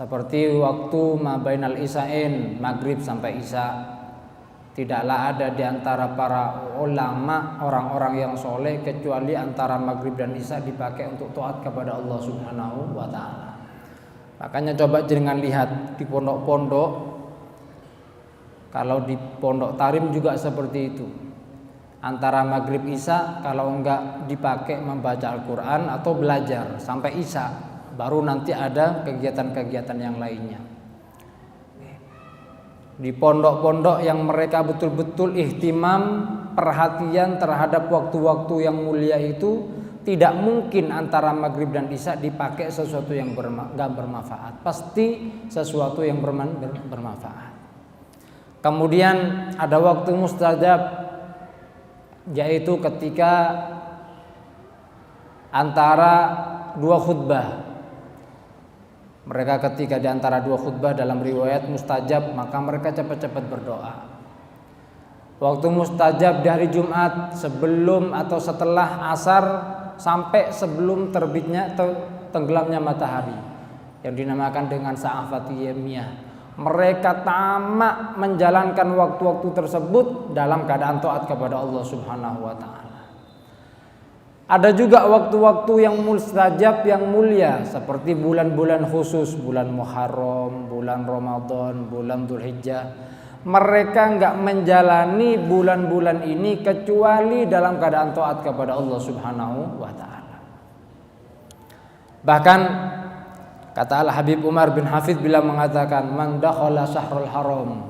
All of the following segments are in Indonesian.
Seperti waktu mabainal isyain, maghrib sampai isya. Tidaklah ada di antara para ulama orang-orang yang soleh kecuali antara maghrib dan isya dipakai untuk taat kepada Allah Subhanahu wa ta'ala. Makanya coba jangan lihat di pondok-pondok, kalau di pondok Tarim juga seperti itu. Antara maghrib isya kalau enggak dipakai membaca Al-Quran atau belajar sampai isya, baru nanti ada kegiatan-kegiatan yang lainnya. Di pondok-pondok yang mereka betul-betul ihtimam, perhatian terhadap waktu-waktu yang mulia itu, tidak mungkin antara maghrib dan isya dipakai sesuatu yang gak bermanfaat. Pasti sesuatu yang bermanfaat. Kemudian ada waktu mustajab, yaitu ketika antara dua khutbah. Mereka ketika di antara dua khutbah dalam riwayat mustajab, maka mereka cepat-cepat berdoa. Waktu mustajab dari Jumat sebelum atau setelah asar sampai sebelum terbitnya atau tenggelamnya matahari, yang dinamakan dengan sa'afatiyemiyah. Mereka tamak menjalankan waktu-waktu tersebut dalam keadaan taat kepada Allah Subhanahu wa ta'ala. Ada juga waktu-waktu yang mustajab yang mulia, seperti bulan-bulan khusus, bulan Muharram, bulan Ramadan, bulan Dzulhijjah. Mereka enggak menjalani bulan-bulan ini kecuali dalam keadaan taat kepada Allah Subhanahu wa ta'ala. Bahkan kata Al-Habib Umar bin Hafidh bila mengatakan, man dakhala syahrul haram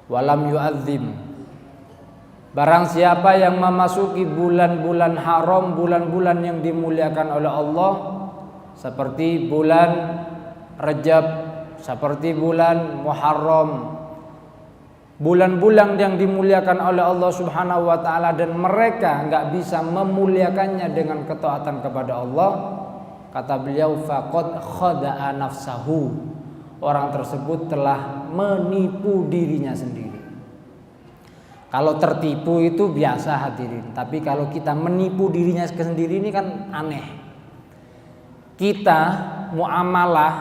walam yu'adzim, barang siapa yang memasuki bulan-bulan haram, bulan-bulan yang dimuliakan oleh Allah, seperti bulan Rajab, seperti bulan Muharram, bulan-bulan yang dimuliakan oleh Allah Subhanahu wa ta'ala, dan mereka enggak bisa memuliakannya dengan ketaatan kepada Allah, kata beliau, faqad khada'a nafsahu, orang tersebut telah menipu dirinya sendiri. Kalau tertipu itu biasa hadirin, tapi kalau kita menipu dirinya sendiri ini kan aneh. Kita muamalah,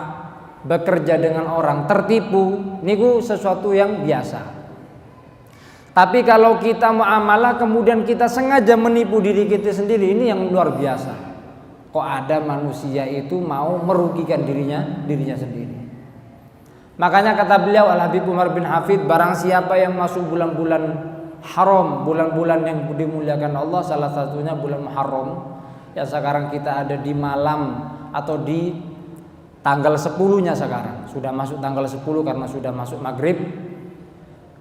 bekerja dengan orang, tertipu niku sesuatu yang biasa. Tapi kalau kita muamalah kemudian kita sengaja menipu diri kita sendiri, ini yang luar biasa. Kok ada manusia itu mau merugikan dirinya sendiri. Makanya kata beliau Al-Habib Umar bin Hafidh, barang siapa yang masuk bulan-bulan haram, bulan-bulan yang dimuliakan Allah, salah satunya bulan Muharram, ya sekarang kita ada di malam atau di tanggal 10-nya sekarang, sudah masuk tanggal 10 karena sudah masuk maghrib,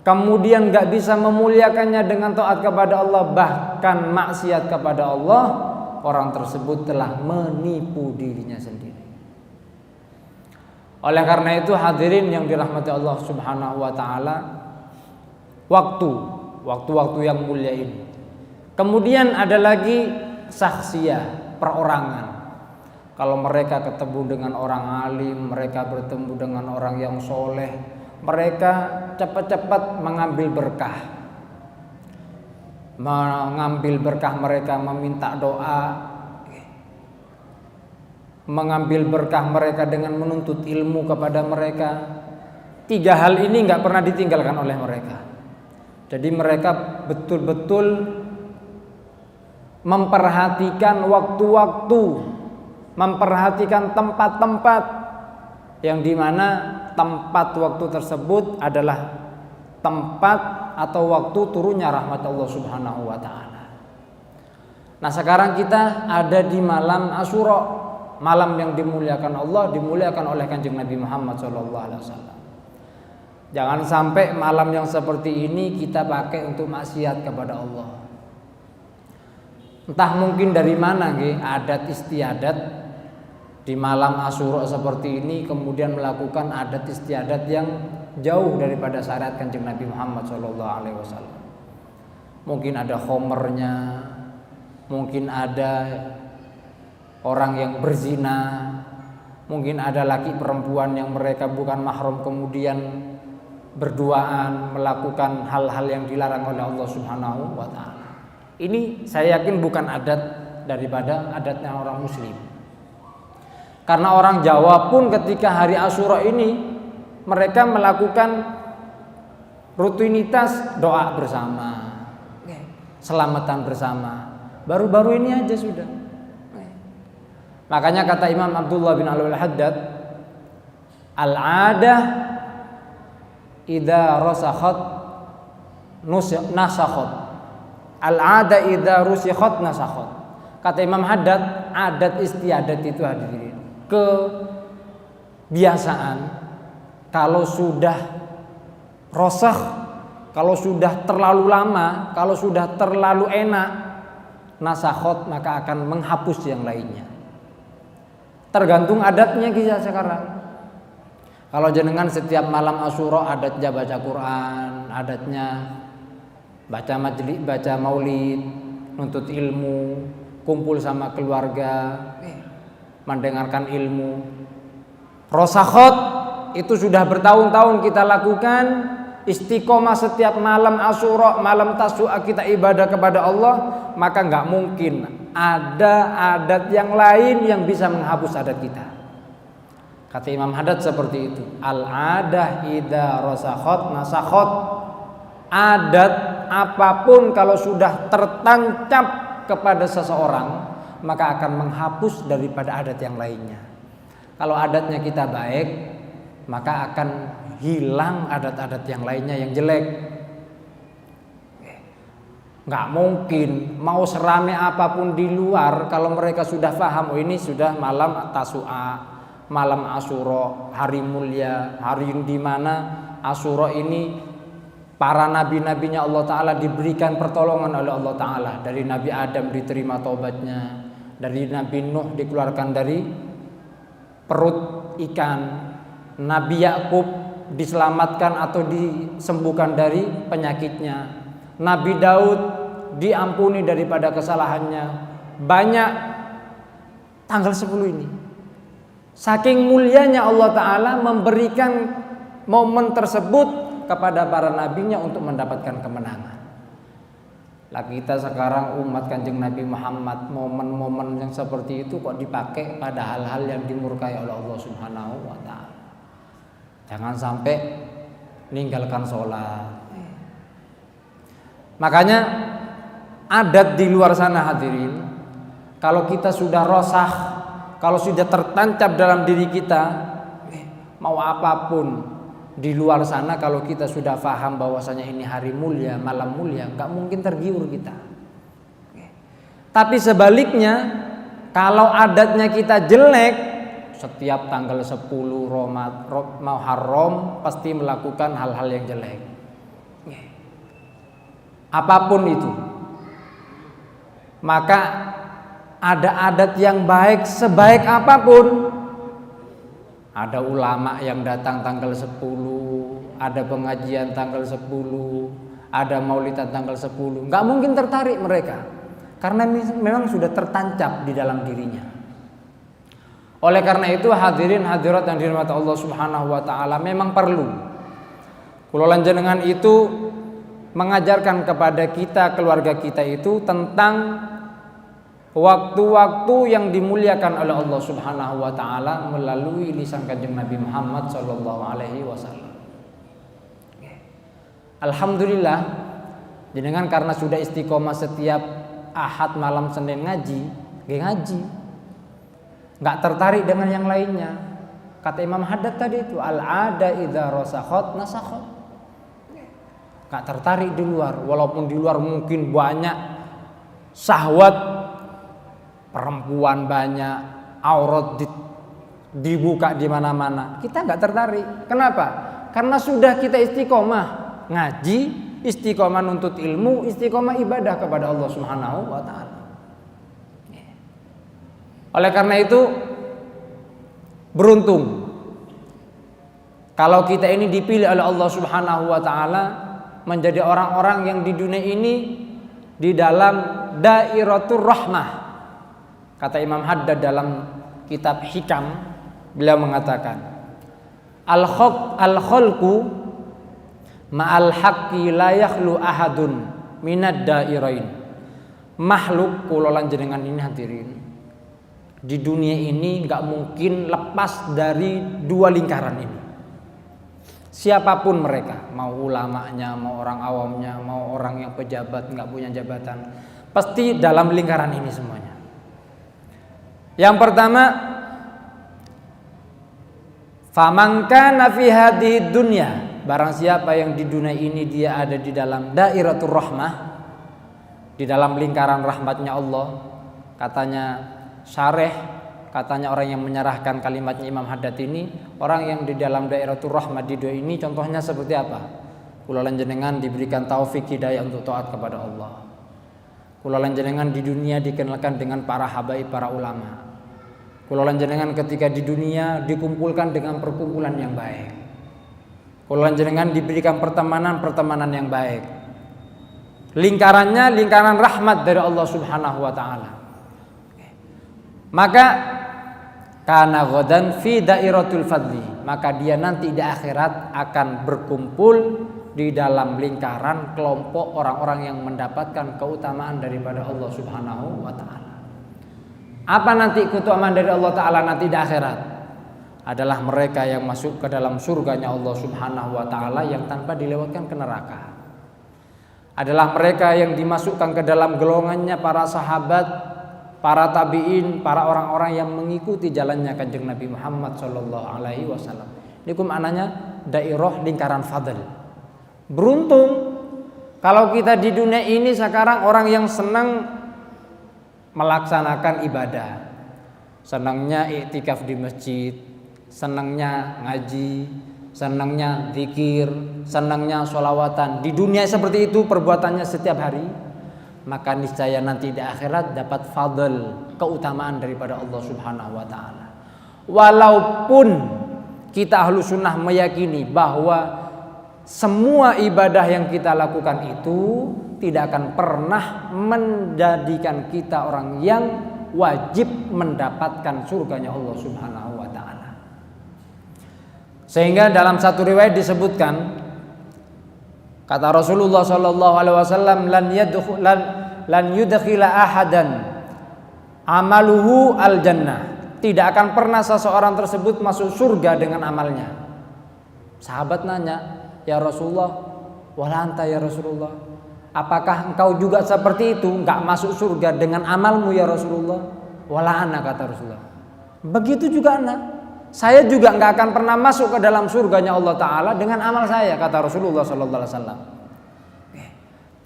kemudian gak bisa memuliakannya dengan taat kepada Allah, bahkan maksiat kepada Allah, orang tersebut telah menipu dirinya sendiri. Oleh karena itu hadirin yang dirahmati Allah Subhanahu wa ta'ala, waktu-waktu yang mulia ini. Kemudian ada lagi saksiyah, perorangan. Kalau mereka ketemu dengan orang alim, mereka bertemu dengan orang yang soleh, mereka cepat-cepat mengambil berkah. Mengambil berkah mereka, meminta doa, mengambil berkah mereka dengan menuntut ilmu kepada mereka. 3 hal ini gak pernah ditinggalkan oleh mereka. Jadi mereka betul-betul memperhatikan waktu-waktu, memperhatikan tempat-tempat yang dimana tempat waktu tersebut adalah tempat atau waktu turunnya rahmat Allah Subhanahu wa ta'ala. Nah sekarang kita ada di malam Asyura, malam yang dimuliakan Allah, dimuliakan oleh Kanjeng Nabi Muhammad SAW. Jangan sampai malam yang seperti ini kita pakai untuk maksiat kepada Allah. Entah mungkin dari mana adat istiadat di malam Asyura seperti ini, kemudian melakukan adat istiadat yang jauh daripada syariat Kanjeng Nabi Muhammad SAW. Mungkin ada khomernya, mungkin ada orang yang berzina, mungkin ada laki perempuan yang mereka bukan mahram kemudian berduaan, melakukan hal-hal yang dilarang oleh Allah Subhanahu wa ta'ala. Ini saya yakin bukan adat daripada adatnya orang muslim. Karena orang Jawa pun ketika hari Asyura ini mereka melakukan rutinitas doa bersama, selamatan bersama. Baru-baru ini aja sudah. Makanya kata Imam Abdullah bin Al-Haddad, al-adah idza rasakhat nasakhat. Al-adah idza rusikhat nasakhat. Kata Imam Haddad, adat istiadat itu hadirin, kebiasaan kalau sudah rosakh, kalau sudah terlalu lama, kalau sudah terlalu enak, nasakhat, maka akan menghapus yang lainnya. Tergantung adatnya kita sekarang. Kalau jenengan setiap malam Asyura adatnya baca Quran, adatnya baca majlis, baca maulid, nuntut ilmu, kumpul sama keluarga, mendengarkan ilmu. Rosakhat itu sudah bertahun-tahun kita lakukan, istiqomah setiap malam Asyura, malam Tasu'a kita ibadah kepada Allah, maka nggak mungkin ada adat yang lain yang bisa menghapus adat kita. Kata Imam Haddad seperti itu. Al-adah idza rasakhat nasakhat. Adat apapun kalau sudah tertancap kepada seseorang, maka akan menghapus daripada adat yang lainnya. Kalau adatnya kita baik, maka akan hilang adat-adat yang lainnya yang jelek. Nggak mungkin mau serame apapun di luar, kalau mereka sudah paham, oh ini sudah malam Tasu'a, malam Asyura, hari mulia, hari di mana Asyura ini para nabi-nabinya Allah Ta'ala diberikan pertolongan oleh Allah Ta'ala. Dari Nabi Adam diterima taubatnya, dari Nabi Nuh dikeluarkan dari perut ikan, Nabi Yakub diselamatkan atau disembuhkan dari penyakitnya, Nabi Daud diampuni daripada kesalahannya. Banyak tanggal 10 ini. Saking mulianya Allah Ta'ala memberikan momen tersebut kepada para nabinya untuk mendapatkan kemenangan. Lah kita sekarang umat Kanjeng Nabi Muhammad, momen-momen yang seperti itu kok dipakai pada hal-hal yang dimurkai oleh Allah Subhanahu wa Ta'ala. Jangan sampai meninggalkan sholat. Makanya adat di luar sana hadirin, kalau kita sudah rosah, kalau sudah tertancap dalam diri kita, mau apapun di luar sana, kalau kita sudah paham bahwasanya ini hari mulia, malam mulia, gak mungkin tergiur kita. Tapi sebaliknya, kalau adatnya kita jelek, setiap tanggal 10 Muharram pasti melakukan hal-hal yang jelek. Apapun itu, maka ada adat yang baik sebaik apapun. Ada ulama yang datang tanggal 10, ada pengajian tanggal 10, ada maulidan tanggal 10, nggak mungkin tertarik mereka, karena memang sudah tertancap di dalam dirinya. Oleh karena itu hadirin hadirat yang dirahmati Allah Subhanahu wa Ta'ala, memang perlu kula lanjenengan itu mengajarkan kepada kita, keluarga kita itu tentang waktu-waktu yang dimuliakan oleh Allah Subhanahu wa Ta'ala melalui lisan Kanjeng Nabi Muhammad sallallahu alaihi wasallam. Alhamdulillah, jenengan karena sudah istiqomah setiap Ahad malam Senin ngaji. Enggak tertarik dengan yang lainnya. Kata Imam Haddad tadi itu, al-ada idza rasakhat nasakhat. Gak tertarik di luar, walaupun di luar mungkin banyak syahwat, perempuan banyak, aurat dibuka di mana-mana. Kita gak tertarik. Kenapa? Karena sudah kita istiqomah ngaji, istiqomah nuntut ilmu, istiqomah ibadah kepada Allah Subhanahu wa Ta'ala. Oleh karena itu beruntung kalau kita ini dipilih oleh Allah Subhanahu wa Ta'ala menjadi orang-orang yang di dunia ini di dalam dairatul rahmah. Kata Imam Haddad dalam kitab Hikam, beliau mengatakan, al-khalqu ma'al haqqi la yakhlu ahadun minad dairain. Makhluk kula lanjenengan ini hadirin, di dunia ini nggak mungkin lepas dari dua lingkaran ini. Siapapun mereka, mau ulamanya, mau orang awamnya, mau orang yang pejabat nggak punya jabatan, pasti dalam lingkaran ini semuanya. Yang pertama, faman kana fi hadhihi dunya, barang siapa yang di dunia ini dia ada di dalam dairatul rahmah, di dalam lingkaran rahmatnya Allah. Katanya syarih, katanya orang yang menyerahkan kalimatnya Imam Haddad ini, orang yang di dalam dairatul rahmah di dunia ini contohnya seperti apa? Kula lanjenengan diberikan taufik hidayah untuk taat kepada Allah. Kula lanjenengan di dunia dikenalkan dengan para habaib, para ulama. Kula lanjenengan ketika di dunia dikumpulkan dengan perkumpulan yang baik. Kula lanjenengan diberikan pertemanan yang baik. Lingkarannya lingkaran rahmat dari Allah Subhanahu wa taala. Maka kana ghadan fi dairatul fadli, maka dia nanti di akhirat akan berkumpul di dalam lingkaran kelompok orang-orang yang mendapatkan keutamaan daripada Allah Subhanahu wa taala. Apa nanti keutamaan dari Allah taala nanti di akhirat? Adalah mereka yang masuk ke dalam surganya Allah Subhanahu wa taala yang tanpa dilewatkan ke neraka. Adalah mereka yang dimasukkan ke dalam golongannya para sahabat, para tabi'in, para orang-orang yang mengikuti jalannya Kanjeng Nabi Muhammad sallallahu alaihi wasallam. Ini maknanya dairah lingkaran fadl. Beruntung kalau kita di dunia ini sekarang orang yang senang melaksanakan ibadah, senangnya iktikaf di masjid, senangnya ngaji, senangnya zikir, senangnya sholawatan. Di dunia seperti itu perbuatannya setiap hari, maka niscaya nanti di akhirat dapat fadl, keutamaan daripada Allah Subhanahu wa taala. Walaupun kita ahlu sunnah meyakini bahwa semua ibadah yang kita lakukan itu tidak akan pernah menjadikan kita orang yang wajib mendapatkan surganya Allah Subhanahu wa taala. Sehingga dalam satu riwayat disebutkan, kata Rasulullah sallallahu alaihi wasallam, lan yudkhila ahadan amaluhu al jannah, tidak akan pernah seseorang tersebut masuk surga dengan amalnya. Sahabat nanya, ya Rasulullah, wala anta ya Rasulullah, apakah engkau juga seperti itu, enggak masuk surga dengan amalmu ya Rasulullah? Wala ana, kata Rasulullah. Begitu juga ana, saya juga enggak akan pernah masuk ke dalam surganya Allah Ta'ala dengan amal saya, kata Rasulullah Sallallahu Alaihi Wasallam.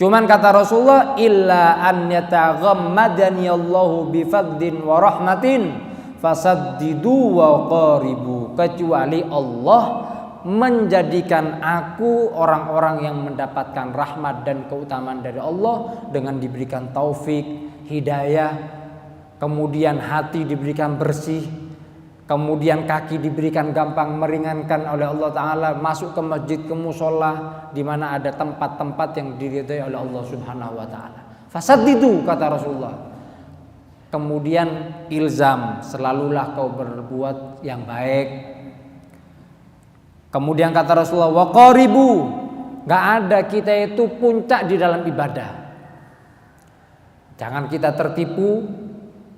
Cuman kata Rasulullah, illa an yataghammadani Allahu bifadlin wa rahmatin fasaddidu wa qaribu, kecuali Allah menjadikan aku orang-orang yang mendapatkan rahmat dan keutamaan dari Allah dengan diberikan taufik, hidayah, kemudian hati diberikan bersih, kemudian kaki diberikan gampang meringankan oleh Allah Ta'ala, masuk ke masjid, ke musola, di mana ada tempat-tempat yang diridhai oleh Allah Subhanahu wa Ta'ala. Fasaddidu, kata Rasulullah. Kemudian ilzam, selalulah kau berbuat yang baik. Kemudian kata Rasulullah, wa qaribu, gak ada kita itu puncak di dalam ibadah. Jangan kita tertipu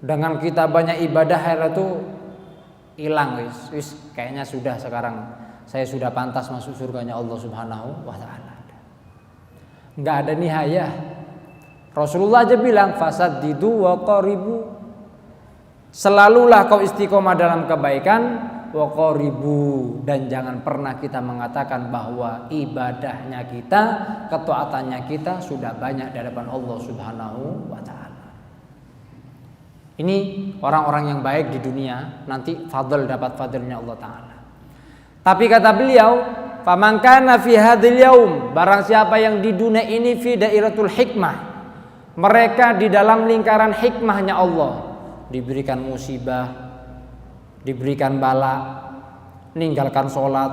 dengan kita banyak ibadah, akhirnya itu hilang, wis kayaknya sudah, sekarang saya sudah pantas masuk surganya Allah Subhanahu wa taala. Enggak ada nihayah. Rasulullah aja bilang fasaddidu wa qaribu, selalulah kau istiqomah dalam kebaikan, wa qaribu, dan jangan pernah kita mengatakan bahwa ibadahnya kita, ketaatannya kita sudah banyak di hadapan Allah Subhanahu wa taala. Ini orang-orang yang baik di dunia, nanti fadl, dapat fadlnya Allah Ta'ala. Tapi kata beliau, faman kana fi hadzal yaum, barang siapa yang di dunia ini fi dairatul hikmah, mereka di dalam lingkaran hikmahnya Allah, diberikan musibah, diberikan bala, meninggalkan sholat,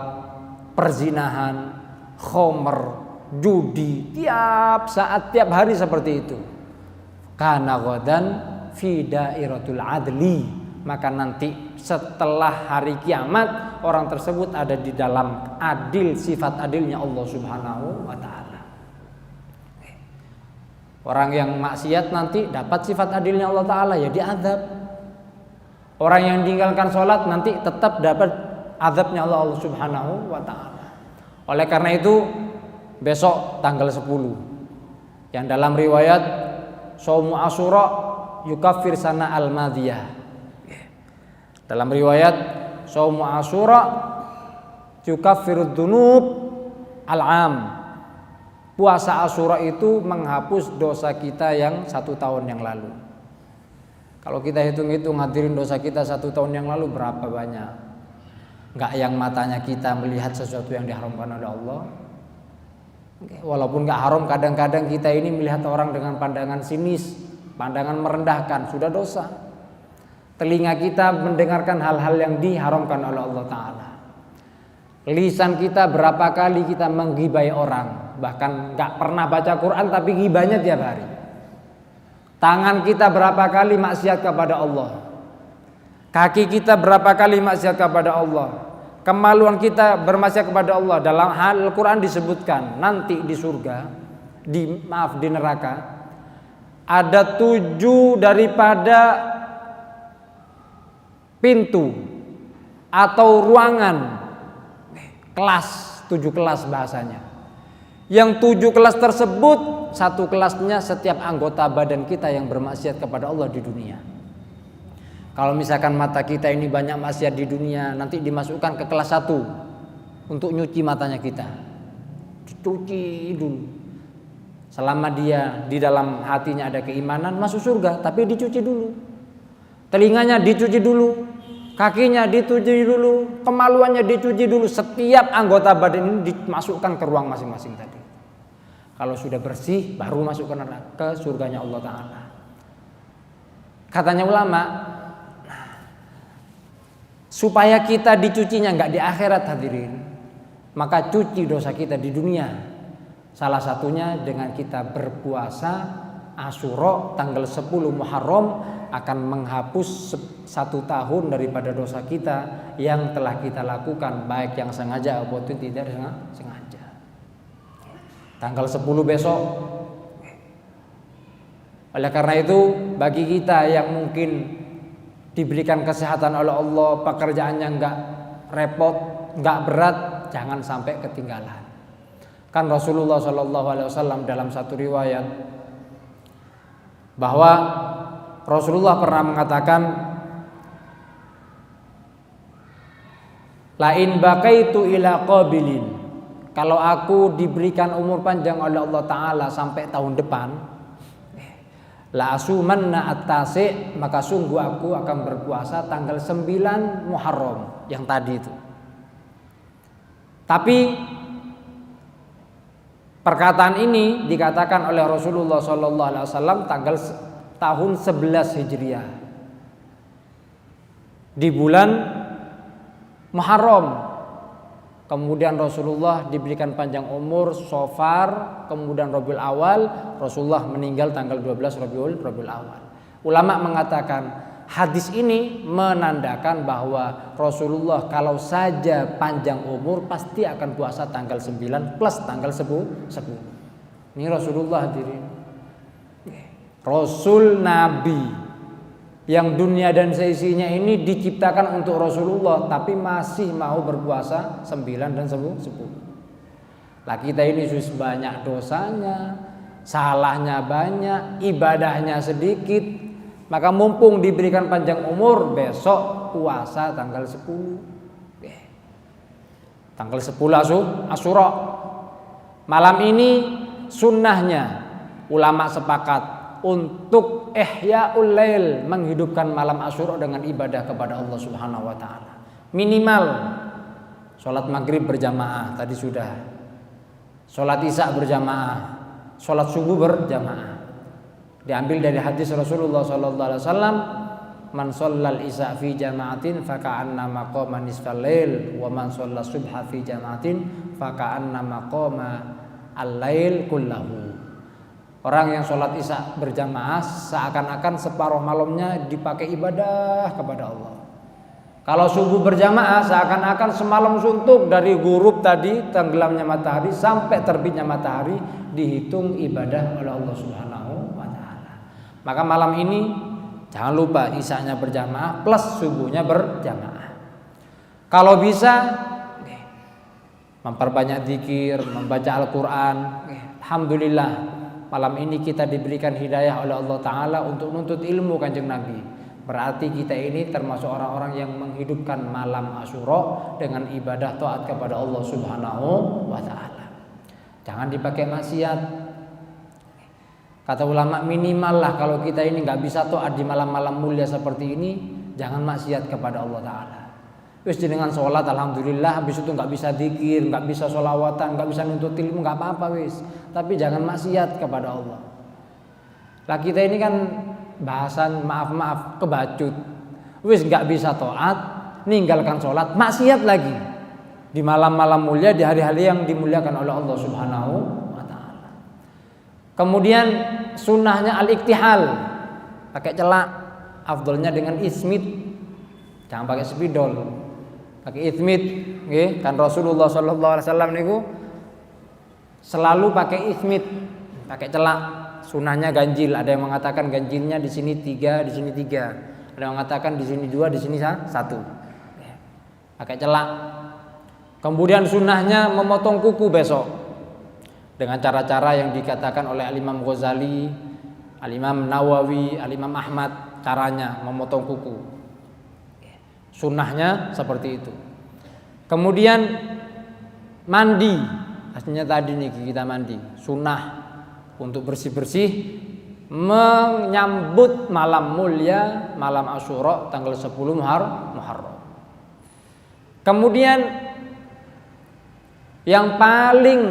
perzinahan, khomer, judi, tiap saat, tiap hari seperti itu. Kana ghadan fi dairatul adli, maka nanti setelah hari kiamat orang tersebut ada di dalam adil, sifat adilnya Allah Subhanahu wa taala. Orang yang maksiat nanti dapat sifat adilnya Allah Ta'ala, ya diazab. Orang yang meninggalkan sholat nanti tetap dapat azabnya Allah Subhanahu wa ta'ala. Oleh karena itu besok tanggal 10 yang dalam riwayat Shaumu Asyura yukaffir sana al-madiyah. Dalam riwayat Shaumu Asyura yukaffirud dunub al-am. Puasa Asyura itu menghapus dosa kita yang 1 tahun yang lalu. Kalau kita hitung-hitung hadirin dosa kita 1 tahun yang lalu berapa banyak? Enggak yang matanya kita melihat sesuatu yang diharamkan oleh Allah. Walaupun enggak haram, kadang-kadang kita ini melihat orang dengan pandangan sinis, pandangan merendahkan, sudah dosa. Telinga kita mendengarkan hal-hal yang diharamkan oleh Allah Ta'ala. Lisan kita berapa kali kita menggibai orang, bahkan enggak pernah baca Quran tapi gibahnya tiap hari. Tangan kita berapa kali maksiat kepada Allah. Kaki kita berapa kali maksiat kepada Allah. Kemaluan kita bermaksiat kepada Allah. Dalam hal Al-Quran disebutkan nanti di surga, di neraka ada 7 daripada pintu atau ruangan, kelas, 7 kelas bahasanya. Yang 7 kelas tersebut, 1 kelasnya setiap anggota badan kita yang bermaksiat kepada Allah di dunia. Kalau misalkan mata kita ini banyak maksiat di dunia, nanti dimasukkan ke kelas 1 untuk nyuci matanya kita. Dicuci dulu. Selama dia di dalam hatinya ada keimanan, masuk surga, tapi dicuci dulu. Telinganya dicuci dulu, kakinya dicuci dulu, kemaluannya dicuci dulu. Setiap anggota badan ini dimasukkan ke ruang masing-masing tadi. Kalau sudah bersih, baru masuk ke surganya Allah Ta'ala. Katanya ulama, supaya kita dicucinya nggak di akhirat hadirin, maka cuci dosa kita di dunia. Salah satunya dengan kita berpuasa Asyura tanggal 10 Muharram akan menghapus 1 tahun daripada dosa kita yang telah kita lakukan, baik yang sengaja maupun tidak sengaja. Tanggal 10 besok. Oleh karena itu bagi kita yang mungkin diberikan kesehatan oleh Allah, pekerjaannya enggak repot, enggak berat, jangan sampai ketinggalan. Kan Rasulullah SAW dalam satu riwayat bahwa Rasulullah pernah mengatakan, lain bakaitu ila qabilin, kalau aku diberikan umur panjang oleh Allah Ta'ala sampai tahun depan, la asumanna at-tasi', maka sungguh aku akan berpuasa tanggal 9 Muharram yang tadi itu. Tapi perkataan ini dikatakan oleh Rasulullah SAW tanggal tahun 11 Hijriah di bulan Muharram. Kemudian Rasulullah diberikan panjang umur Safar, kemudian Rabiul Awal. Rasulullah meninggal tanggal 12 Rabiul Awal. Ulama mengatakan hadis ini menandakan bahwa Rasulullah kalau saja panjang umur pasti akan puasa tanggal 9 plus tanggal 10. Ini Rasulullah hadirin. Rasul Nabi yang dunia dan seisinya ini diciptakan untuk Rasulullah, tapi masih mau berpuasa 9 dan 10. Lah kita ini sus banyak dosanya, salahnya banyak, ibadahnya sedikit. Maka mumpung diberikan panjang umur, besok puasa tanggal 10. Tanggal 10 Asyura. Malam ini sunnahnya ulama sepakat untuk ihya'ul lail, menghidupkan malam Asyura dengan ibadah kepada Allah Subhanahu wa taala. Minimal salat maghrib berjamaah, tadi sudah. Salat isya berjamaah, salat subuh berjamaah. Diambil dari hadis Rasulullah sallallahu alaihi wasallam, man shallal isya fi jama'atin faka'annama qama nisfal lail wa man shallal subha fi jama'atin faka'annama qama al-lail kullahu. Orang yang sholat isya berjamaah seakan-akan separuh malamnya dipakai ibadah kepada Allah. Kalau subuh berjamaah seakan-akan semalam suntuk dari ghurub tadi, tenggelamnya matahari sampai terbitnya matahari dihitung ibadah oleh Allah Subhanahu wa taala. Maka malam ini Jangan lupa isanya berjamaah plus subuhnya berjamaah. Kalau bisa memperbanyak zikir, membaca Al-Quran. Alhamdulillah malam ini kita diberikan hidayah oleh Allah Ta'ala untuk nuntut ilmu Kanjeng Nabi. Berarti kita ini termasuk orang-orang yang menghidupkan malam Asyura dengan ibadah taat kepada Allah Subhanahu wa Ta'ala. Jangan dipakai maksiat. Kata ulama minimal lah kalau kita ini nggak bisa taat di malam-malam mulia seperti ini, jangan maksiat kepada Allah Ta'ala. Wis dengan sholat alhamdulillah, habis itu nggak bisa zikir, nggak bisa sholawatan, nggak bisa nuntut ilmu, nggak apa-apa wis. Tapi jangan maksiat kepada Allah. Lah kita ini kan bahasan maaf kebacut. Wis nggak bisa taat, ninggalkan sholat, maksiat lagi di malam-malam mulia, di hari-hari yang dimuliakan oleh Allah Subhanahu wa Ta'ala. Kemudian sunnahnya al-iktihal, pakai celak, afdolnya dengan ismit, jangan pakai spidol. Pakai ismit, nggih, kan Rasulullah sallallahu alaihi wasallam niku selalu pakai ismit, pakai celak. Sunahnya ganjil, ada yang mengatakan ganjilnya di sini 3, di sini 3. Ada yang mengatakan di sini 2, di sini 1. Pakai celak. Kemudian sunahnya memotong kuku besok dengan cara-cara yang dikatakan oleh Al-Imam Ghazali, Al-Imam Nawawi, Al-Imam Ahmad, caranya memotong kuku. Sunnahnya seperti itu. Kemudian mandi, aslinya tadi nih kita mandi. Sunnah untuk bersih-bersih menyambut malam mulia, malam Asyura tanggal 10 Muharram. Kemudian yang paling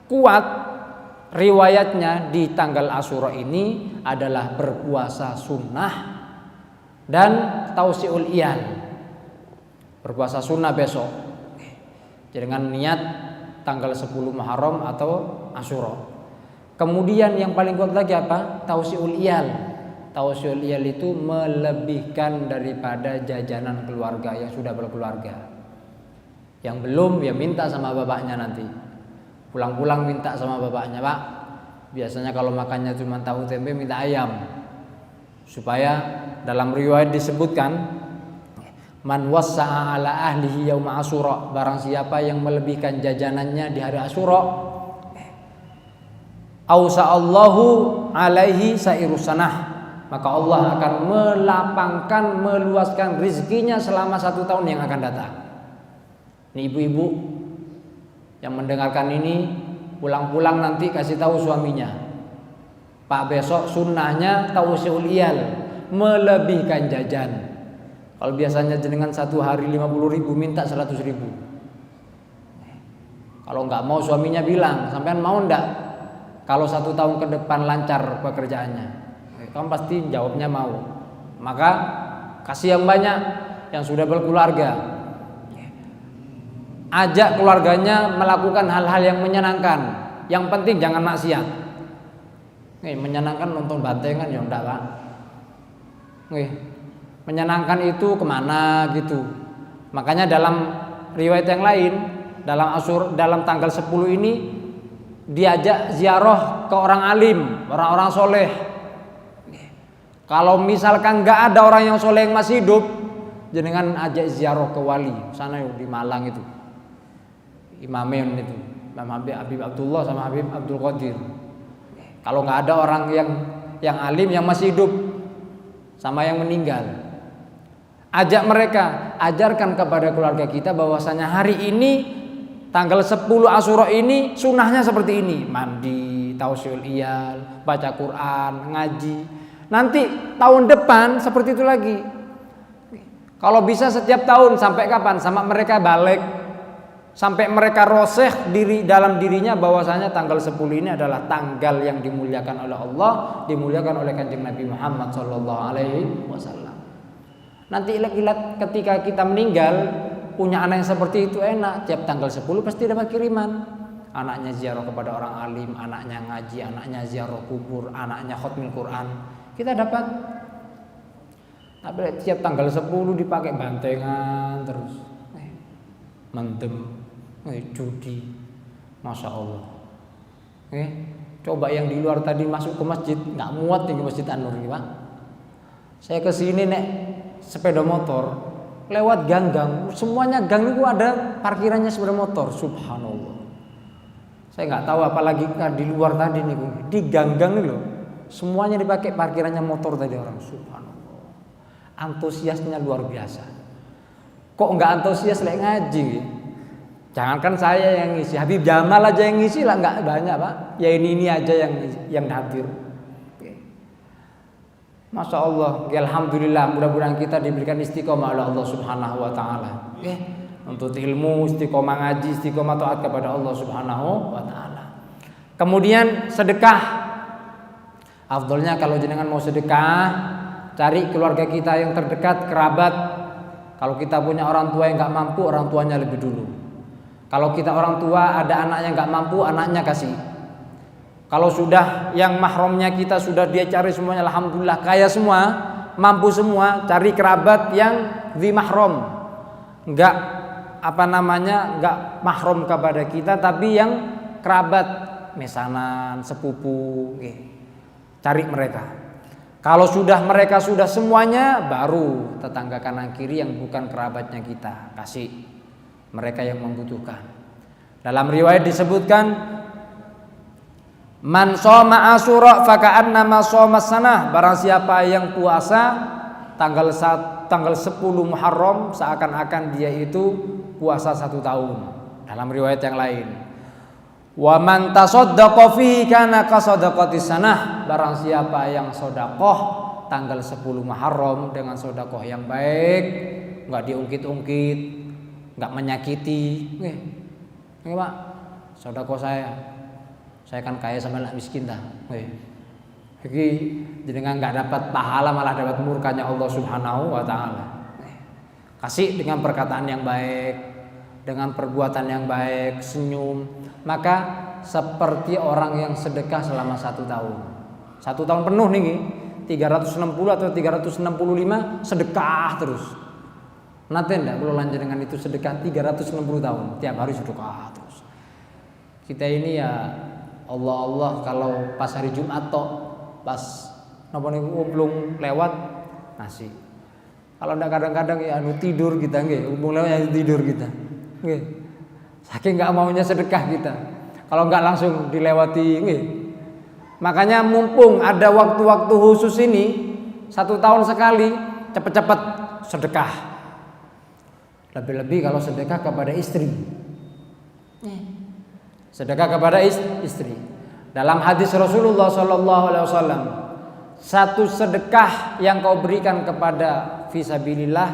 kuat riwayatnya di tanggal Asyura ini adalah berpuasa sunnah dan tausiul iyal, berpuasa sunnah besok dengan niat tanggal 10 Muharram atau Asyura. Kemudian yang paling kuat lagi apa? Tausiul iyal. Tausiul iyal itu melebihkan daripada jajanan keluarga yang sudah berkeluarga. Yang belum ya minta sama bapaknya nanti. Pulang-pulang minta sama bapaknya, Pak. Biasanya kalau makannya cuma tahu tempe minta ayam. Supaya dalam riwayat disebutkan man wassa'a ala ahlihi yauma Asyura, barang siapa yang melebihkan jajanannya di hari Asyura, ausa'allahu alaihi sairus sanah, maka Allah akan melapangkan, meluaskan rezekinya selama 1 tahun yang akan datang. Ini ibu-ibu yang mendengarkan ini, pulang-pulang nanti kasih tahu suaminya, Pak, besok sunnahnya tausiul iyal, melebihkan jajan. Kalau biasanya jenengan 1 hari 50.000, minta 100.000. Kalau nggak mau suaminya bilang, sampean mau ndak? Kalau 1 tahun ke depan lancar pekerjaannya, kamu pasti jawabnya mau. Maka kasih yang banyak yang sudah berkeluarga. Ajak keluarganya melakukan hal-hal yang menyenangkan. Yang penting jangan maksiat. Menyenangkan nonton bantengan ya enggak, Pak. Menyenangkan itu kemana gitu. Makanya dalam riwayat yang lain, dalam tanggal 10 ini diajak ziarah ke orang alim, orang-orang soleh. Kalau misalkan nggak ada orang yang soleh yang masih hidup, jenengan ajak ziarah ke wali sana di Malang itu, Imamen itu, Imam Habib Abdullah sama Habib Abdul Qadir. Kalau nggak ada orang yang alim yang masih hidup sama yang meninggal, ajak mereka, ajarkan kepada keluarga kita bahwasanya hari ini tanggal 10 Asyura ini sunnahnya seperti ini, mandi, tausiul iyal, baca Quran, ngaji. Nanti tahun depan seperti itu lagi. Kalau bisa setiap tahun, sampai kapan? Sampai mereka balik, sampai mereka roseh dalam dirinya bahwasanya tanggal 10 ini adalah tanggal yang dimuliakan oleh Allah, dimuliakan oleh Kanjeng Nabi Muhammad SAW. Nanti ilat-ilat ketika kita meninggal, punya anak yang seperti itu enak, tiap tanggal 10 pasti dapat kiriman. Anaknya ziarah kepada orang alim, anaknya ngaji, anaknya ziarah kubur, anaknya khatmil Quran. Kita dapat. Tapi tiap tanggal 10 dipakai bantengan terus. Mendem, judi. Masya Allah. Coba yang di luar tadi masuk ke masjid, nggak muat nih ke Masjid An-Nur ini, Pak. Saya ke sini nek sepeda motor lewat gang-gang, semuanya gang itu ada parkirannya sepeda motor. Subhanallah. Saya nggak tahu apalagi di luar tadi nih, di gang-gang nih loh. Semuanya dipakai parkirannya motor tadi orang. Subhanallah. Antusiasnya luar biasa. Kok nggak antusias lek ngaji? Jangankan saya yang ngisi, Habib Jamal aja yang ngisi lah nggak banyak Pak. Ya ini aja yang hadir. Masya Allah, alhamdulillah, mudah-mudahan kita diberikan istiqomah oleh Allah Subhanahu Wa Taala. Untuk ilmu, istiqomah ngaji, istiqomah taat kepada Allah Subhanahu Wa Taala. Kemudian sedekah. Afdolnya kalau jenengan mau sedekah, cari keluarga kita yang terdekat, kerabat. Kalau kita punya orang tua yang nggak mampu, orang tuanya lebih dulu. Kalau kita orang tua ada anaknya nggak mampu, anaknya kasih. Kalau sudah yang mahramnya kita sudah dia cari semuanya, alhamdulillah kaya semua, mampu semua, cari kerabat yang di mahram, nggak nggak mahram kepada kita, tapi yang kerabat, mesanan, sepupu, cari mereka. Kalau sudah mereka sudah semuanya, baru tetangga kanan kiri yang bukan kerabatnya kita kasih, mereka yang membutuhkan. Dalam riwayat disebutkan, man shoma Asyura faka'annama shoma sanah. Barang siapa yang puasa tanggal 10 Muharram seakan-akan dia itu puasa 1 tahun. Dalam riwayat yang lain, wa man tasaddaqa fi kana kasadaqatis sanah. Barang siapa yang sedekah tanggal 10 Muharram dengan sedekah yang baik, enggak diungkit-ungkit, enggak menyakiti. Nggih, Pak. Sedekah saya kan kaya sama anak miskin dah. Iki jenengan nggak dapat pahala, malah dapat murkanya Allah Subhanahu Wa Taala. Kasih dengan perkataan yang baik, dengan perbuatan yang baik, senyum, maka seperti orang yang sedekah selama 1 tahun. 1 tahun penuh nih, 360 atau 365 sedekah terus. Nanti enggak kalau lanjut dengan itu sedekah 360 tahun, tiap hari sedekah terus. Kita ini ya Allah kalau pas hari Jumat toh, pas napa niku belum lewat nasi. Kalau ndak kadang-kadang ya tidur kita nggih, umum lewat ya tidur kita. Nggih. Saking enggak maunya sedekah kita. Kalau enggak langsung dilewati nggih. Makanya mumpung ada waktu-waktu khusus ini, 1 tahun sekali, cepat-cepat sedekah. Lebih-lebih kalau sedekah kepada istri. Sedekah kepada istri. Dalam hadis Rasulullah SAW, satu sedekah yang kau berikan kepada fisabilillah,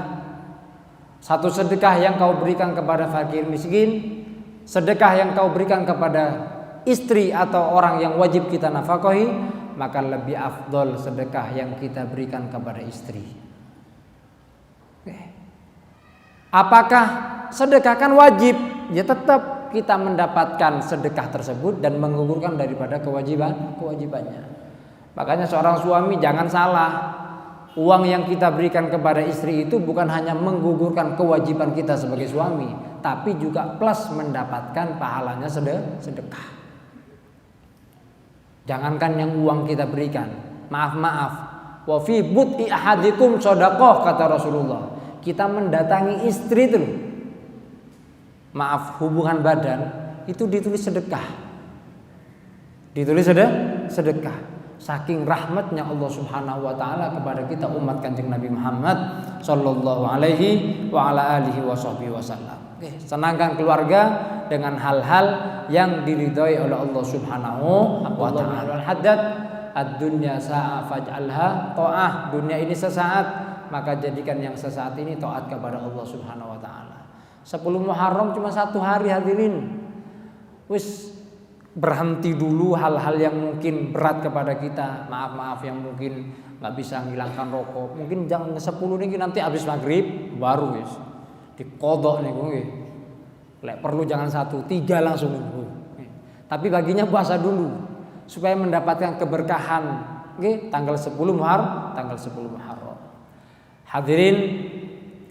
satu sedekah yang kau berikan kepada fakir miskin, sedekah yang kau berikan kepada istri atau orang yang wajib kita nafkahi, maka lebih afdol sedekah yang kita berikan kepada istri. Apakah sedekah kan wajib? Ya tetap kita mendapatkan sedekah tersebut dan menggugurkan daripada kewajibannya. Makanya seorang suami jangan salah, uang yang kita berikan kepada istri itu bukan hanya menggugurkan kewajiban kita sebagai suami, tapi juga plus mendapatkan pahalanya sedekah. Jangankan yang uang kita berikan, maaf, wa fi bud'i ahadikum shadaqah, kata Rasulullah. Kita mendatangi istri itu, maaf, hubungan badan itu ditulis sedekah. Ditulis sedekah. Saking rahmatnya Allah Subhanahu Wa Taala kepada kita umat Kanjeng Nabi Muhammad sallallahu alaihi wa ala alihi wasallam. Senangkan keluarga dengan hal-hal yang diridhoi oleh Allah Subhanahu wa taala. Haddad ad-dunya sa'a faj'alha ta'ah. Dunia ini sesaat, maka jadikan yang sesaat ini taat kepada Allah Subhanahu wa taala. 10 Muharram cuma 1 hari hadirin. Wis berhenti dulu hal-hal yang mungkin berat kepada kita. Maaf yang mungkin enggak bisa menghilangkan rokok. Mungkin jangan 10 nih nanti habis maghrib baru wis dikodok niku nggih. Lek perlu jangan 1, 3 langsung. Tapi baginya puasa dulu supaya mendapatkan keberkahan nggih tanggal 10 Muharram. Hadirin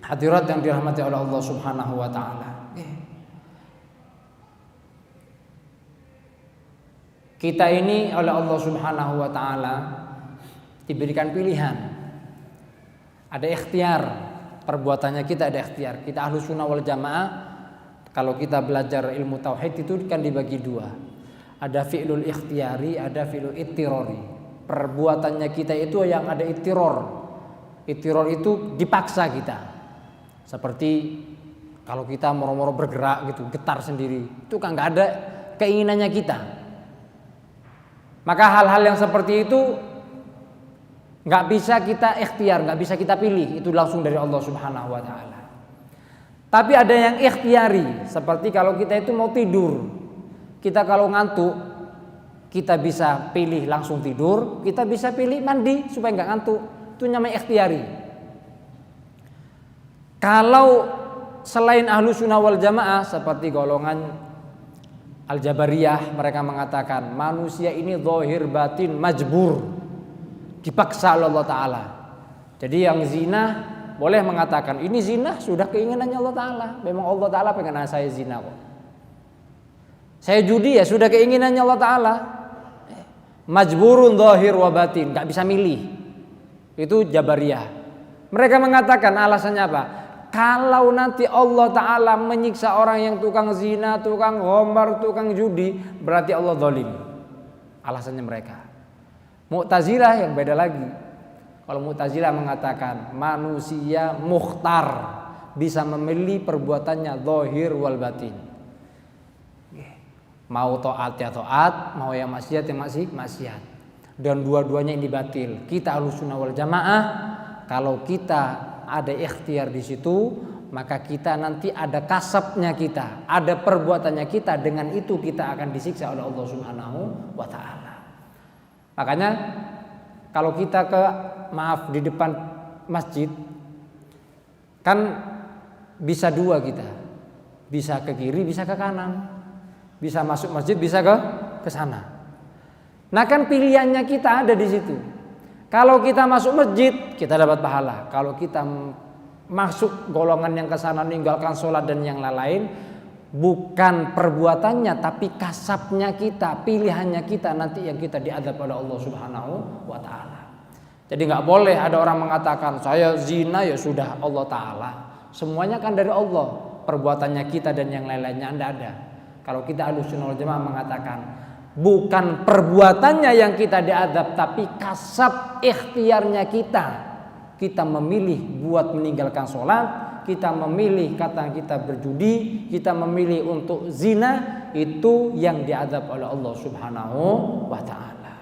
hadirat yang dirahmati oleh Allah Subhanahu wa taala. Kita ini oleh Allah Subhanahu wa taala diberikan pilihan. ada ikhtiar, perbuatannya kita ada ikhtiar. Kita Ahlus Sunnah wal Jamaah, kalau kita belajar ilmu tauhid itu kan dibagi dua. Ada fi'lul ikhtiyari, ada fi'lul ittirori. Perbuatannya kita itu yang ada ittiror. Ittiror itu dipaksa kita. Seperti kalau kita moro-moro bergerak gitu, getar sendiri, itu kan nggak ada keinginannya kita. Maka hal-hal yang seperti itu nggak bisa kita ikhtiar, nggak bisa kita pilih, itu langsung dari Allah Subhanahu wa Ta'ala. Tapi ada yang ikhtiyari, seperti kalau kita itu mau tidur, kita kalau ngantuk, kita bisa pilih langsung tidur, kita bisa pilih mandi supaya nggak ngantuk, itu namanya ikhtiyari. Kalau selain Ahlus Sunnah wal Jamaah seperti golongan Al-Jabariyah, mereka mengatakan manusia ini zahir batin majbur, dipaksa oleh Allah Ta'ala. Jadi yang zina boleh mengatakan ini zina sudah keinginannya Allah Ta'ala. Memang Allah Ta'ala pengen saya zina kok. Saya judi ya sudah keinginannya Allah Ta'ala. Majburun zahir wa batin, gak bisa milih. Itu Jabariyah. Mereka mengatakan alasannya apa? Kalau nanti Allah Ta'ala menyiksa orang yang tukang zina, tukang khamar, tukang judi, berarti Allah zalim. Alasannya mereka. Mu'tazilah yang beda lagi. Kalau Mu'tazilah mengatakan manusia mukhtar, bisa memilih perbuatannya zahir wal batin. Mau taat ya taat, mau yang maksiat ya maksiat. Dan dua-duanya ini batil. Kita Ahlus Sunnah wal Jamaah, kalau kita ada ikhtiar di situ, maka kita nanti ada kasabnya kita, ada perbuatannya kita, dengan itu kita akan disiksa oleh Allah Subhanahu wa Ta'ala. Makanya kalau kita di depan masjid kan bisa dua kita, bisa ke kiri, bisa ke kanan, bisa masuk masjid, bisa ke sana. Nah kan pilihannya kita ada di situ. Kalau kita masuk masjid, kita dapat pahala. Kalau kita masuk golongan yang ke sana, meninggalkan sholat dan yang lain, bukan perbuatannya, tapi kasabnya kita, pilihannya kita nanti yang kita diadab oleh Allah Subhanahu wa Ta'ala. Jadi nggak boleh ada orang mengatakan saya zina ya sudah Allah Ta'ala. Semuanya kan dari Allah. Perbuatannya kita dan yang lain-lainnya Anda ada. Kalau kita Ahlus Sunnah wal Jamaah mengatakan bukan perbuatannya yang kita diadab, tapi kasab ikhtiarnya kita. Kita memilih buat meninggalkan sholat, kita memilih kata kita berjudi, kita memilih untuk zina, itu yang diadab oleh Allah Subhanahu wa Ta'ala.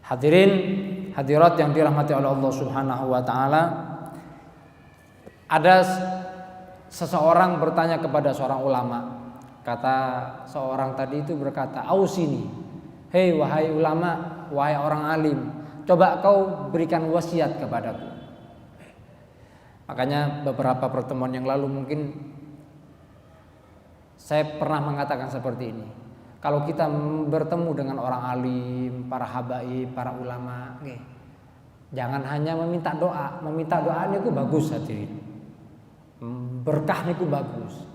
Hadirin hadirat yang dirahmati oleh Allah Subhanahu wa Ta'ala, ada seseorang bertanya kepada seorang ulama. Kata seorang tadi itu berkata, "Ausini, hei wahai ulama, wahai orang alim, coba kau berikan wasiat kepadaku." Makanya beberapa pertemuan yang lalu mungkin saya pernah mengatakan seperti ini. Kalau kita bertemu dengan orang alim, para habaib, para ulama, jangan hanya meminta doa. Meminta doa itu bagus hadirin, berkah itu bagus.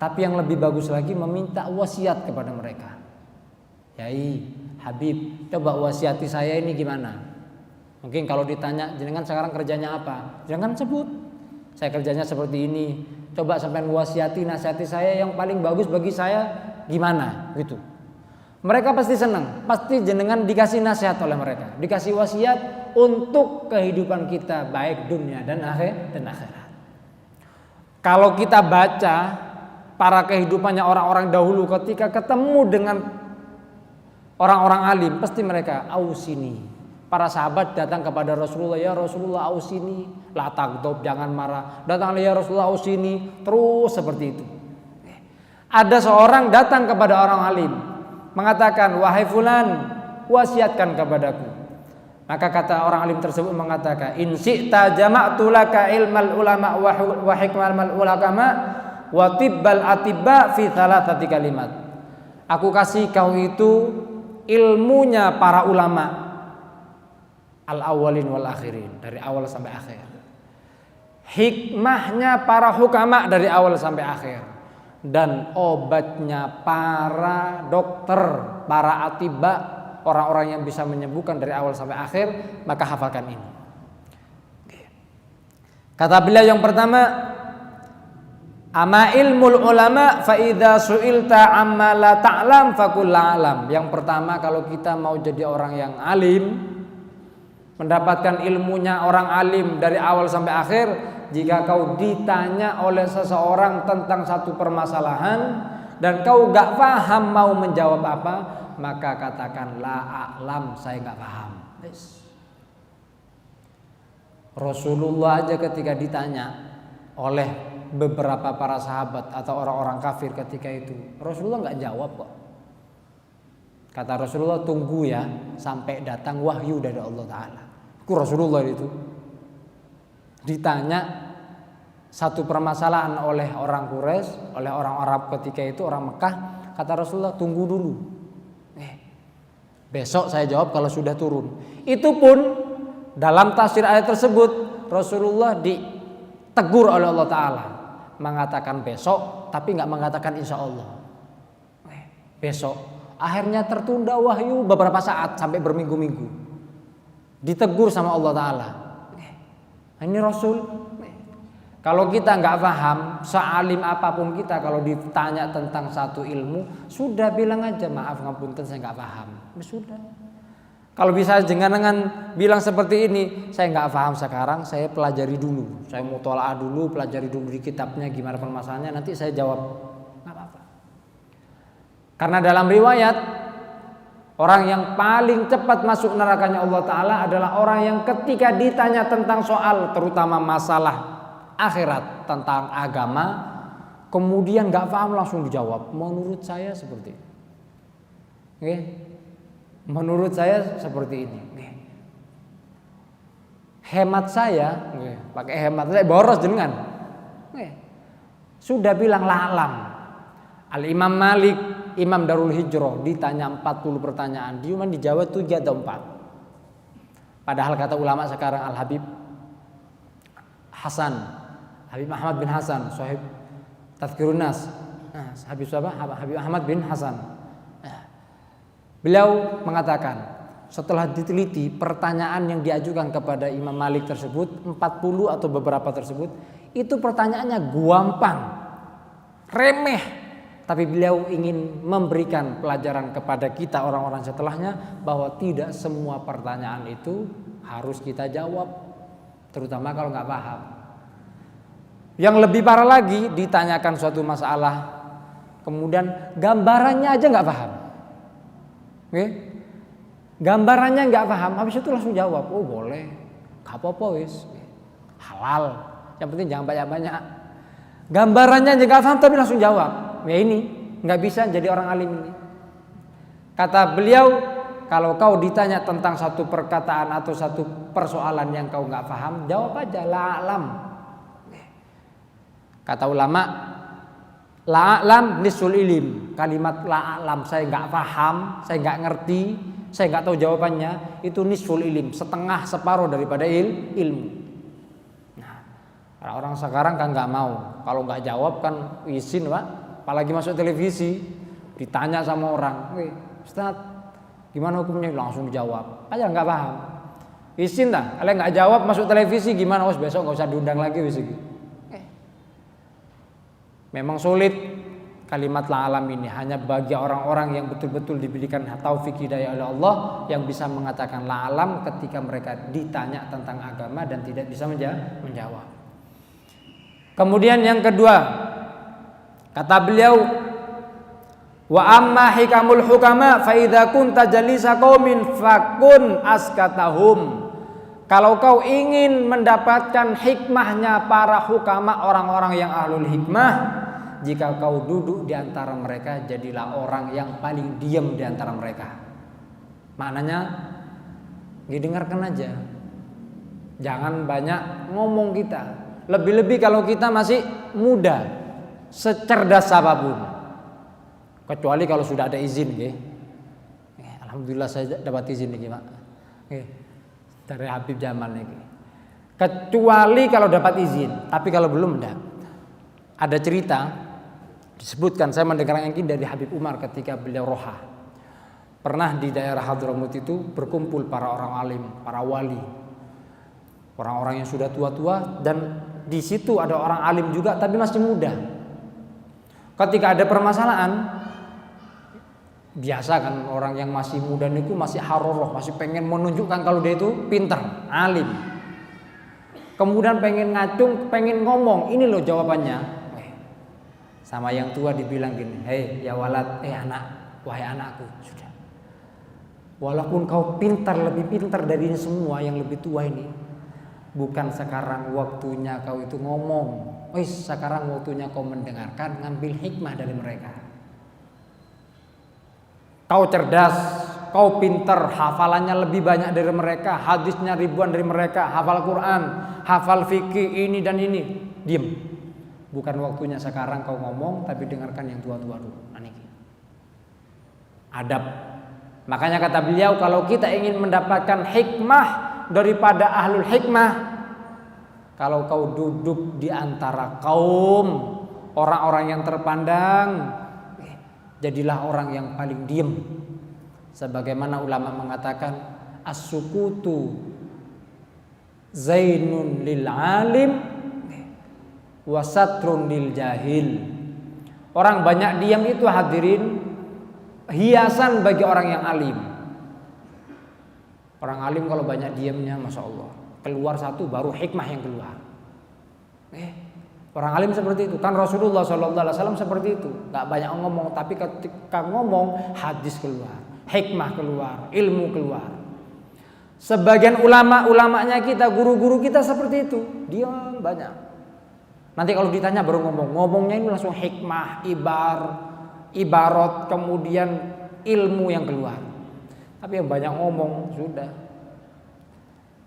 Tapi yang lebih bagus lagi meminta wasiat kepada mereka. Yai, Habib, coba wasiati saya ini gimana? Mungkin kalau ditanya, jenengan sekarang kerjanya apa? Jangan sebut, saya kerjanya seperti ini. Coba sampai wasiati, nasihati saya yang paling bagus bagi saya gimana? Gitu. Mereka pasti senang, pasti jenengan dikasih nasihat oleh mereka, dikasih wasiat untuk kehidupan kita baik dunia dan akhirat. Kalau kita baca para kehidupannya orang-orang dahulu ketika ketemu dengan orang-orang alim, pasti mereka ausini. Para sahabat datang kepada Rasulullah, ya Rasulullah ausini, la taghdab, jangan marah. Datanglah ya Rasulullah ausini, terus seperti itu. Ada seorang datang kepada orang alim, mengatakan, wahai fulan, wasiatkan kepadaku. Maka kata orang alim tersebut mengatakan, in syi'ta jama'tu laka ilmal ulama wa hikmal ulama wa tibbal atibba fi thalathati kalimat. Aku kasih kau itu ilmunya para ulama al-awwalin wal akhirin, dari awal sampai akhir. Hikmahnya para hukama dari awal sampai akhir. Dan obatnya para dokter, para atibba, orang-orang yang bisa menyembuhkan dari awal sampai akhir. Maka hafalkan ini. Kata beliau yang pertama, ama ilmul ulama fa idza su'ilta amma la ta'lam faqul la a'lam. Yang pertama, kalau kita mau jadi orang yang alim, mendapatkan ilmunya orang alim dari awal sampai akhir, jika kau ditanya oleh seseorang tentang satu permasalahan dan kau gak paham mau menjawab apa, maka katakan la a'lam, saya gak paham. Rasulullah aja ketika ditanya oleh beberapa para sahabat atau orang-orang kafir ketika itu, Rasulullah gak jawab kok. Kata Rasulullah, tunggu ya sampai datang wahyu dari Allah Ta'ala. Itu Rasulullah itu ditanya satu permasalahan oleh orang Quraisy, oleh orang Arab ketika itu, orang Mekah. Kata Rasulullah, tunggu dulu, besok saya jawab kalau sudah turun. Itu pun dalam tafsir ayat tersebut Rasulullah ditegur oleh Allah Ta'ala, mengatakan besok tapi gak mengatakan insya Allah. Besok, akhirnya tertunda wahyu beberapa saat sampai berminggu-minggu, ditegur sama Allah Ta'ala. Ini Rasul. Kalau kita nggak paham, sealim apapun kita, kalau ditanya tentang satu ilmu, sudah bilang aja maaf ngapunten saya nggak paham. Sudah. Kalau bisa dengan bilang seperti ini, saya nggak paham sekarang, saya pelajari dulu, saya mutolaah dulu, pelajari dulu di kitabnya gimana permasalahannya, nanti saya jawab. Nggak apa-apa. Karena dalam riwayat, orang yang paling cepat masuk nerakanya Allah Ta'ala adalah orang yang ketika ditanya tentang soal, terutama masalah akhirat, tentang agama, kemudian gak paham langsung dijawab, menurut saya seperti ini. Oke? Menurut saya seperti ini. Oke. Hemat saya, pakai hemat saya boros dengan. Oke. Sudah bilang la'alam. Al-Imam Malik, Imam Darul Hijrah, ditanya 40 pertanyaan, dia cuma dijawab 3 atau 4. Padahal kata ulama sekarang, Al-Habib Hasan, Habib Ahmad bin Hasan, Sahib Tazkirun Nas, Habib Ahmad bin Hasan. Beliau mengatakan, setelah diteliti pertanyaan yang diajukan kepada Imam Malik tersebut, 40 atau beberapa tersebut, itu pertanyaannya gampang, remeh. Tapi beliau ingin memberikan pelajaran kepada kita orang-orang setelahnya bahwa tidak semua pertanyaan itu harus kita jawab, terutama kalau nggak paham. Yang lebih parah lagi, ditanyakan suatu masalah, kemudian gambarannya aja nggak paham. Oke? Gambarannya nggak paham, habis itu langsung jawab, oh boleh, nggak apa-apa wis, halal, yang penting jangan banyak-banyak. Gambarannya aja nggak paham tapi langsung jawab, ya ini nggak bisa jadi orang alim ini. Kata beliau, kalau kau ditanya tentang satu perkataan atau satu persoalan yang kau nggak paham, jawab aja la alam. Kata ulama, la alam nisul ilim. Kalimat la alam, saya nggak paham, saya nggak ngerti, saya nggak tahu jawabannya, itu nisful ilim, setengah separuh daripada ilmu. Nah, orang sekarang kan nggak mau, kalau nggak jawab kan izin pak, apalagi masuk televisi, ditanya sama orang, Ustaz, gimana hukumnya, langsung dijawab, aja nggak paham, izin dah, kalian nggak jawab masuk televisi gimana, besok nggak usah diundang lagi besok. Memang sulit kalimat la alam ini, hanya bagi orang-orang yang betul-betul diberikan taufik hidayah oleh Allah yang bisa mengatakan la alam ketika mereka ditanya tentang agama dan tidak bisa menjawab. Kemudian yang kedua, kata beliau, wa amma hikamul hukama fa idza kunta jalisa qaumin fakun askatahum. Kalau kau ingin mendapatkan hikmahnya para hukama, orang-orang yang ahlul hikmah, jika kau duduk di antara mereka, jadilah orang yang paling diam di antara mereka. Maknanya, didengarkan aja. Jangan banyak ngomong kita. Lebih-lebih kalau kita masih muda, secerdas apapun. Kecuali kalau sudah ada izin, alhamdulillah saya dapat izin nih, Pak. Dari Habib Jamal nih. Kecuali kalau dapat izin, tapi kalau belum enggak. Ada cerita disebutkan, saya mendengarnya dari Habib Umar ketika beliau roha. Pernah di daerah Hadramut itu berkumpul para orang alim, para wali, orang-orang yang sudah tua-tua dan di situ ada orang alim juga tapi masih muda. Ketika ada permasalahan, biasa kan orang yang masih muda itu masih haroroh, masih pengen menunjukkan kalau dia itu pintar, alim. Kemudian pengen ngacung, pengen ngomong, ini loh jawabannya. Sama yang tua dibilang gini, hei ya walad, anak, wahai anakku, sudah. Walaupun kau pintar, lebih pintar dari ini semua yang lebih tua ini, bukan sekarang waktunya kau itu ngomong. Sekarang waktunya kau mendengarkan, ngambil hikmah dari mereka. Kau cerdas, kau pintar, hafalannya lebih banyak dari mereka, hadisnya ribuan dari mereka, hafal Quran, hafal fikih ini dan ini. Diam. Bukan waktunya sekarang kau ngomong, tapi dengarkan yang tua-tua dulu. Adab. Makanya kata beliau, kalau kita ingin mendapatkan hikmah daripada ahlul hikmah, kalau kau duduk di antara kaum orang-orang yang terpandang, jadilah orang yang paling diam. Sebagaimana ulama mengatakan, as-sukutu zainun lil alim wasatrun lil jahil. Orang banyak diam itu hadirin hiasan bagi orang yang alim. Orang alim kalau banyak diamnya, masya Allah, keluar satu baru hikmah yang keluar. Orang alim seperti itu. Kan Rasulullah SAW seperti itu. Gak banyak ngomong, tapi ketika ngomong hadis keluar, hikmah keluar, ilmu keluar. Sebagian ulama-ulamanya kita, guru-guru kita seperti itu, diam banyak. Nanti kalau ditanya baru ngomong. Ngomongnya ini langsung hikmah, ibarat, kemudian ilmu yang keluar. Tapi yang banyak ngomong sudah.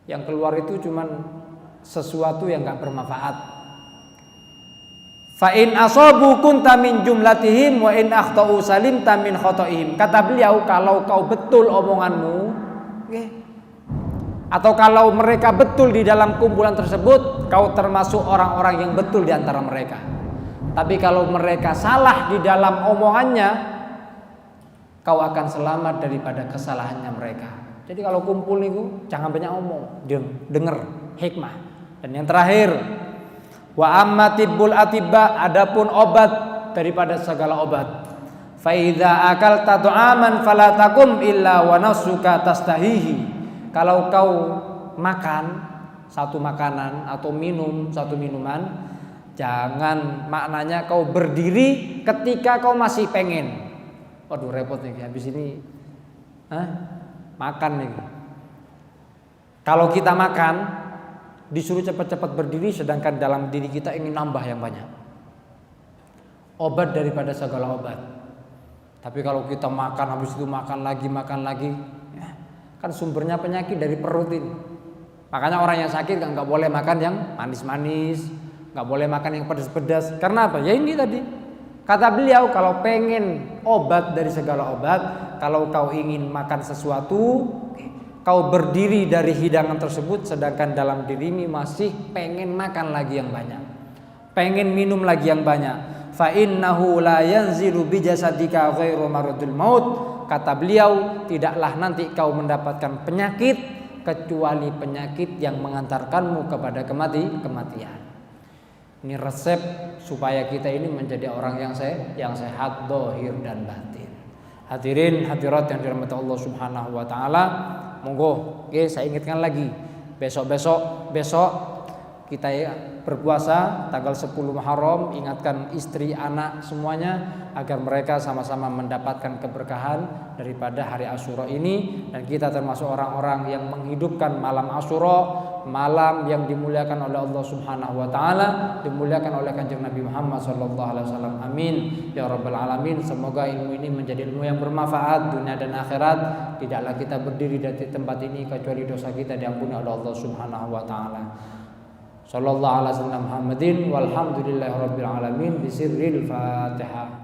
Yang keluar itu cuman sesuatu yang gak bermanfaat. Fa in asabu kunta min jumlatihim wa in akhtau salimta min khotoihim. Kata beliau, kalau kau betul omonganmu, atau kalau mereka betul di dalam kumpulan tersebut, kau termasuk orang-orang yang betul di antara mereka. Tapi kalau mereka salah di dalam omongannya, kau akan selamat daripada kesalahannya mereka. Jadi kalau kumpul itu jangan banyak omong, denger hikmah. Dan yang terakhir, wa amma tibbul atibba, adapun obat daripada segala obat. Fa idza akalta ta'aman fala takum illa wa nafsuka tastahihi. Kalau kau makan satu makanan atau minum satu minuman, jangan maknanya kau berdiri ketika kau masih pengen. Waduh repot nih, habis ini makan nih. Kalau kita makan disuruh cepat-cepat berdiri, sedangkan dalam diri kita ingin nambah yang banyak. Obat daripada segala obat. Tapi kalau kita makan, habis itu makan lagi, kan sumbernya penyakit dari perut ini. Makanya orang yang sakit kan nggak boleh makan yang manis-manis, nggak boleh makan yang pedas-pedas. Karena apa? Ya ini tadi. Kata beliau, kalau pengen obat dari segala obat, kalau kau ingin makan sesuatu, kau berdiri dari hidangan tersebut, sedangkan dalam dirimu masih pengen makan lagi yang banyak, pengen minum lagi yang banyak. Fa innahu la yanzilu bi jasadika ghairu maradul maut. Kata beliau, tidaklah nanti kau mendapatkan penyakit kecuali penyakit yang mengantarkanmu kepada kematian. Ini resep supaya kita ini menjadi orang yang sehat zahir dan batin. Hadirin hadirat yang dirahmati Allah Subhanahu wa taala, monggo saya ingatkan lagi, besok kita berpuasa tanggal 10 Muharram, ingatkan istri, anak semuanya agar mereka sama-sama mendapatkan keberkahan daripada hari Asyura ini, dan kita termasuk orang-orang yang menghidupkan malam Asyura, malam yang dimuliakan oleh Allah Subhanahu wa taala, dimuliakan oleh Kanjeng Nabi Muhammad sallallahu alaihi wasallam. Amin ya rabbal alamin. Semoga ilmu ini menjadi ilmu yang bermanfaat dunia dan akhirat. Tidaklah kita berdiri dari tempat ini kecuali dosa kita diampuni oleh Allah Subhanahu wa taala. Sallallahu alaihi wasallam Muhammadin walhamdulillahirabbil alamin bisirril Fatihah.